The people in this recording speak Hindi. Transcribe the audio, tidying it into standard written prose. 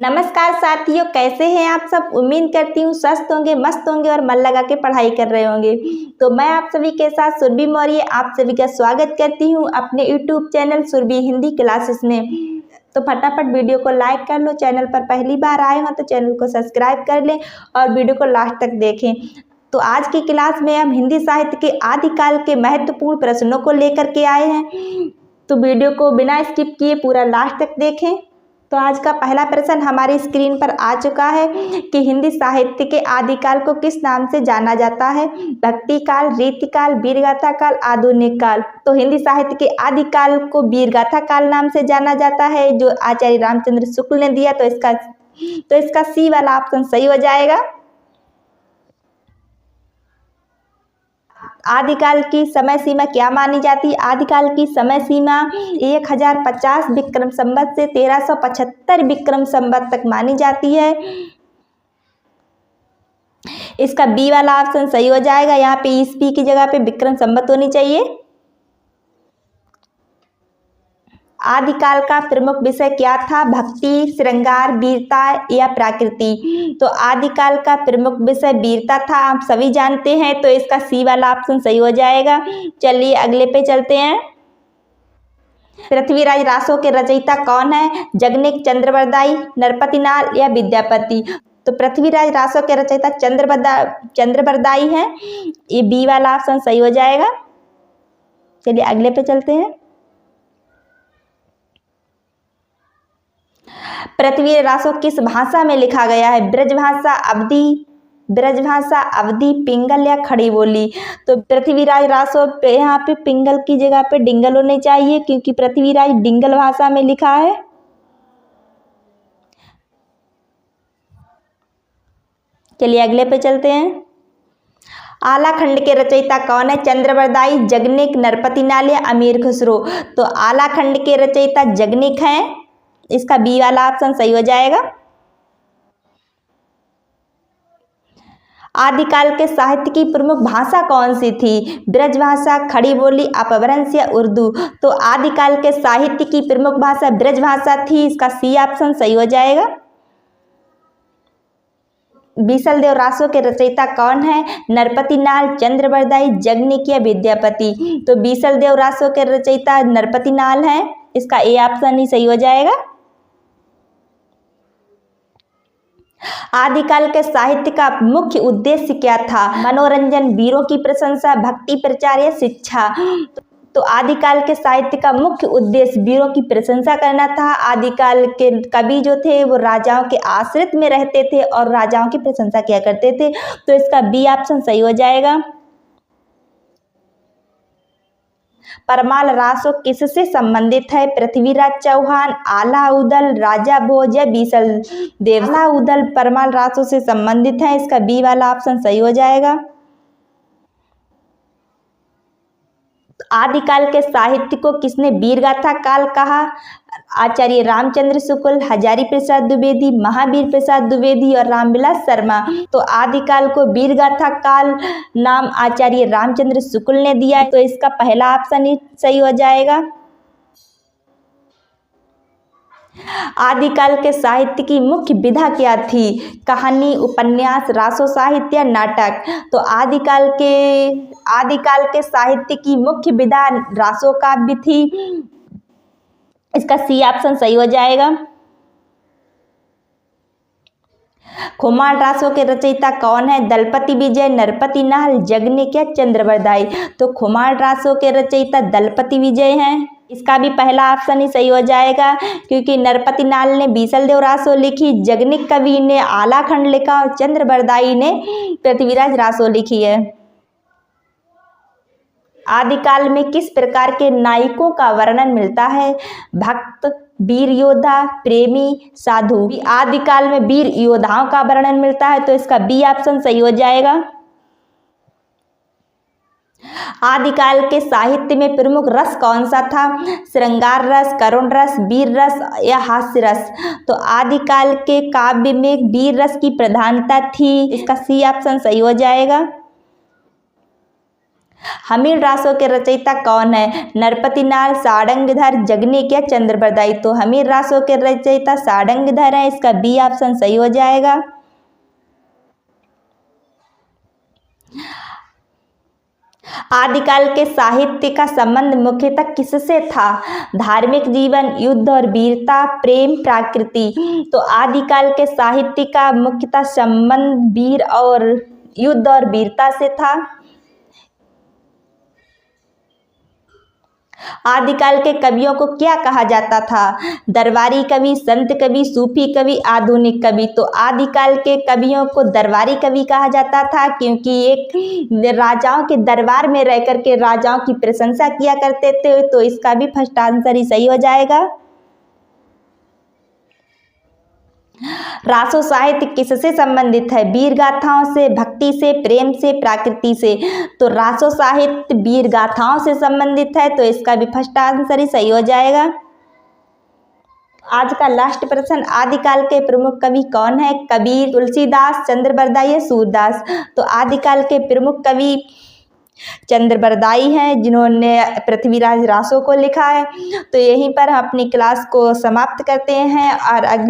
नमस्कार साथियों, कैसे हैं आप सब। उम्मीद करती हूँ स्वस्थ होंगे, मस्त होंगे और मन लगा के पढ़ाई कर रहे होंगे। तो मैं आप सभी के साथ सुरभि मौर्य आप सभी का स्वागत करती हूँ अपने YouTube channel Surabhi Hindi classes में। तो फटाफट वीडियो को लाइक कर लो। चैनल पर पहली बार आए हो तो चैनल को सब्सक्राइब कर लें और वीडियो को लास्ट तक देखें। तो आज की क्लास में हम हिंदी साहित्य के आदिकाल के महत्वपूर्ण प्रश्नों को लेकर के आए हैं। तो वीडियो को बिना स्किप किए पूरा लास्ट तक देखें। तो आज का पहला प्रश्न हमारी स्क्रीन पर आ चुका है कि हिंदी साहित्य के आदिकाल को किस नाम से जाना जाता है। भक्ति काल, रीति काल, वीरगाथा काल, आधुनिक काल। तो हिंदी साहित्य के आदिकाल को वीरगाथा काल नाम से जाना जाता है, जो आचार्य रामचंद्र शुक्ल ने दिया। तो इसका सी वाला ऑप्शन सही हो जाएगा। आदिकाल की समय सीमा क्या मानी जाती है। आदिकाल की समय सीमा 1050 विक्रम संवत से 1375 विक्रम संवत तक मानी जाती है। इसका बी वाला ऑप्शन सही हो जाएगा। यहाँ पे ईस्वी की जगह पे विक्रम संवत होनी चाहिए। आदिकाल का प्रमुख विषय क्या था। भक्ति, श्रृंगार, वीरता या प्रकृति। तो आदिकाल का प्रमुख विषय वीरता था, आप सभी जानते हैं। तो इसका सी वाला ऑप्शन सही हो जाएगा। चलिए अगले पे चलते हैं। पृथ्वीराज रासो के रचयिता कौन है। जगनिक, चंद्रबरदाई, नरपतिनाल या विद्यापति। तो पृथ्वीराज रासो के रचयिता चंद्रबरदाई हैं। ये बी वाला ऑप्शन सही हो जाएगा। चलिए अगले पे चलते हैं। पृथ्वीराज रासो किस भाषा में लिखा गया है। ब्रजभाषा, अवधी, पिंगल या खड़ी बोली। तो पृथ्वीराज रासो पे यहाँ पे पिंगल की जगह पे डिंगल होने चाहिए, क्योंकि पृथ्वीराज डिंगल भाषा में लिखा है। चलिए अगले पे चलते हैं। आला खंड के रचयिता कौन है। चंद्रबरदाई, जगनिक, नरपतिनाल या अमीर खुसरो। तो आला खंड के रचयिता जगनिक हैं। इसका बी वाला ऑप्शन सही हो जाएगा। आदिकाल के साहित्य की प्रमुख भाषा कौन सी थी। ब्रजभाषा, खड़ी बोली, अपभ्रंश या उर्दू। तो आदिकाल के साहित्य की प्रमुख भाषा ब्रजभाषा थी। इसका सी ऑप्शन सही हो जाएगा। बीसलदेव रासो के रचयिता कौन है। नरपतिनाल, चंद्रबरदाई, जगनिक या विद्यापति। तो बीसलदेव रासो के रचयिता नरपतिनाल हैं। इसका ए ऑप्शन ही सही हो जाएगा। आदिकाल के साहित्य का मुख्य उद्देश्य क्या था। मनोरंजन, वीरों की प्रशंसा, भक्ति प्रचार या शिक्षा। तो आदिकाल के साहित्य का मुख्य उद्देश्य वीरों की प्रशंसा करना था। आदिकाल के कवि जो थे वो राजाओं के आश्रित में रहते थे और राजाओं की प्रशंसा किया करते थे। तो इसका बी ऑप्शन सही हो जाएगा। परमाल रासो किससे संबंधित है। पृथ्वीराज चौहान, आला उदल, राजा भोज या बीसल देव। आला उदल परमाल रासो से संबंधित है। इसका बी वाला ऑप्शन सही हो जाएगा। आदिकाल के साहित्य को किसने वीरगाथा काल कहा। आचार्य रामचंद्र शुक्ल, हजारी प्रसाद द्विवेदी, महावीर प्रसाद द्विवेदी और रामविलास शर्मा। तो आदिकाल को वीरगाथा काल नाम आचार्य रामचंद्र शुक्ल ने दिया। तो इसका पहला ऑप्शन ही सही हो जाएगा। आदिकाल के साहित्य की मुख्य विधा क्या थी। कहानी, उपन्यास, रासो साहित्य या नाटक। तो आदिकाल के साहित्य की मुख्य विधा रासो काव्य थी। इसका सी ऑप्शन सही हो जाएगा। खुमार रासो के रचयिता कौन है। दलपति विजय, नरपतिनाल, जगनिक या चंद्रबरदाई। तो खुमार रासो के रचयिता दलपति विजय हैं। इसका भी पहला ऑप्शन ही सही हो जाएगा, क्योंकि नरपतिनाल ने बीसलदेव रासो लिखी, जगनिक कवि ने आला खंड लिखा और चंद्रबरदाई ने पृथ्वीराज रासो लिखी है। आदिकाल में किस प्रकार के नायकों का वर्णन मिलता है। भक्त, वीर योद्धा, प्रेमी, साधु। आदिकाल में वीर योद्धाओं का वर्णन मिलता है। तो इसका बी ऑप्शन सही हो जाएगा। आदिकाल के साहित्य में प्रमुख रस कौन सा था। श्रृंगार रस, करुण रस, वीर रस या हास्य रस। तो आदिकाल के काव्य में वीर रस की प्रधानता थी। इसका सी ऑप्शन सही हो जाएगा। हमीर रासों के रचयिता कौन है? नरपतिनाल, सारंगधर, जगनेक या चंद्रबरदाई। तो हमीर रासों के रचयिता सारंगधर है, इसका बी ऑप्शन सही हो जाएगा। आदिकाल के साहित्य का संबंध मुख्यतः किससे था? धार्मिक जीवन, युद्ध और वीरता, प्रेम, प्रकृति। तो आदिकाल के साहित्य का मुख्यतः संबंध वीर और युद्ध और वीरता से था। आदिकाल के कवियों को क्या कहा जाता था? दरबारी कवि, संत कवि, सूफी कवि, आधुनिक कवि। तो आदिकाल के कवियों को दरबारी कवि कहा जाता था, क्योंकि एक राजाओं के दरबार में रह करके राजाओं की प्रशंसा किया करते थे। तो इसका भी फर्स्ट आंसर ही सही हो जाएगा। रासो साहित्य किससे संबंधित है? वीर गाथाओं से, भक्ति से, प्रेम से, प्रकृति से। तो रासो साहित्य वीर गाथाओं से संबंधित है, तो इसका भी फर्स्ट आंसर ही सही हो जाएगा। आज का लास्ट प्रश्न, आदिकाल के प्रमुख कवि कौन है? कबीर, तुलसीदास, चंद्रबरदाई या सूरदास। तो आदिकाल के प्रमुख कवि चंद्रबरदाई हैं, जिन्होंने पृथ्वीराज रासो को लिखा है। तो यहीं पर हम अपनी क्लास को समाप्त करते हैं और अगली